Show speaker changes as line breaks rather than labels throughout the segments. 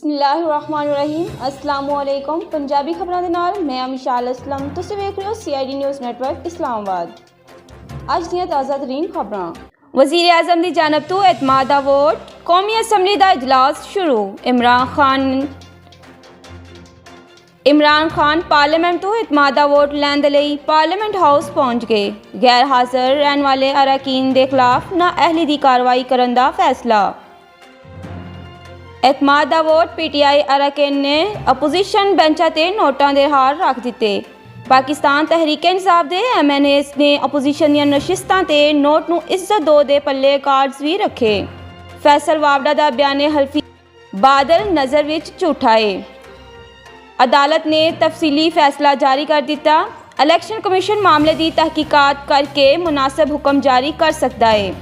बिस्मिल्लाहिर्रहमानिर्रहीम अस्सलामुअलैकुम। पंजाबी खबरों के नाल मैं अमिशाल असलम। तुसीं वेख रहे हो CID न्यूज़ नेटवर्क इस्लामाबाद। अज दियां ताज़ा तरीन खबरां। वज़ीर आज़म की जानब तो एतमाद दा वोट, कौमी असैम्बली का इजलास शुरू। इमरान खान पार्लियामेंट तो एतमाद दा वोट लैण दे लई पार्लियामेंट हाउस पहुंच गए। गैर हाज़र रहने वाले अरकान के खिलाफ नाअहली की कार्रवाई करने का फैसला। एतमाद दा वोट PTI अरकान ने अपोजिशन बेंचा ते नोटां दे हार रख दिते। पाकिस्तान तहरीक इंसाफ दे MNAs ने अपोजिशन दी नशिस्तां ते नोट नूं इज्जत दो दे पल्ले कार्ड्स भी रखे। फैसल वावड़ा दा बयान हल्फी बादल नज़र विच झूठा है। अदालत ने तफसीली फैसला जारी कर दिता। इलेक्शन कमीशन मामले की तहकीकात करके मुनासिब हुक्म जारी कर सकता है।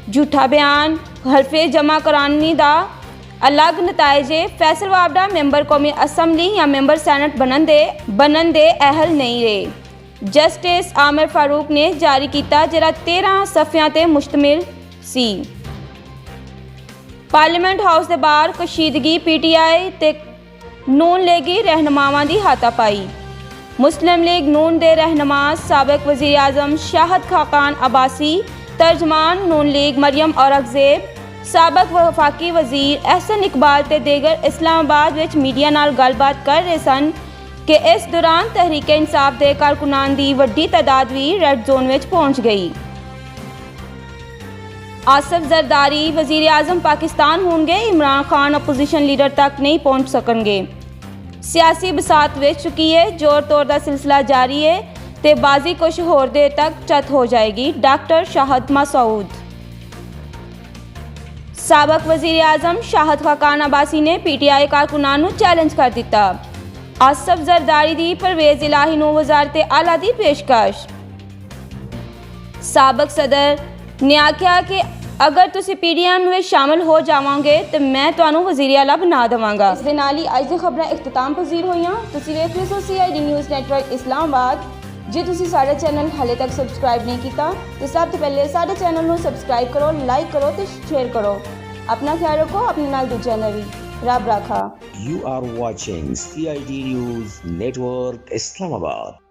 झूठा बयान हल्फे जमा कराने का अलग नताइजे। फैसल वावड़ा मेंबर कौमी असम्बली या मेंबर सैनट बनन दे अहल नहीं रहे। जस्टिस आमिर फारूक ने जारी किया जिहड़ा 13 सफ़ियां ते मुश्तमिल सी। पार्लियामेंट हाउस के बाहर कशीदगी PTI ते नून लीगी रहनुमावां दी हाथापाई। मुस्लिम लीग नून दे रहनुमा साबिक वज़ीर आज़म शाहद खाकान अब्बासी, तर्जमान नून लीग मरियम औरंगज़ेब, साबिक वफाकी वज़ीर एहसन इकबाल ते दीगर इस्लामाबाद विच मीडिया नाल गलबात कर रहे सन कि इस दौरान तहरीक इंसाफ के कारकुनान की वड्डी तादाद भी रेड जोन विच पहुंच गई। आसिफ जरदारी वज़ीर आज़म पाकिस्तान होंगे, इमरान खान अपोजिशन लीडर तक नहीं पहुंच सकेंगे। सियासी बसात विच चुकी है, जोर तोड़ का सिलसिला जारी है ते बाजी कुछ होर देर तक चत हो जाएगी। डॉक्टर शाहद मसूद। साबिक वज़ीर आज़म शाहद खाकान अब्बासी ने PTI कारकुनान नूं चैलेंज कर दिता। आसिफ जरदारी की परवेज़ इलाही नूं वज़ारत आला की पेशकश। साबिक सदर ने आख्या कि अगर तुसी PDM में शामिल हो जाओगे तो मैं तुहानूं वज़ीर आला बना देवांगा। इस दे नाल ही अज दी खबरां इख्तिताम पजीर होईयां। तुसी वेख रहे हो CID न्यूज़ नेटवर्क इस्लामाबाद। जे तुसी साडे चैनल हाले तक सबसक्राइब नहीं किया तो सब तो पहले साडे चैनल नूं सबसक्राइब करो, लाइक करो तो शेयर करो। अपना ख्याल रखो, अपने नाल दूजिआं ने भी। रब राखा।
You are watching CID News Network Islamabad.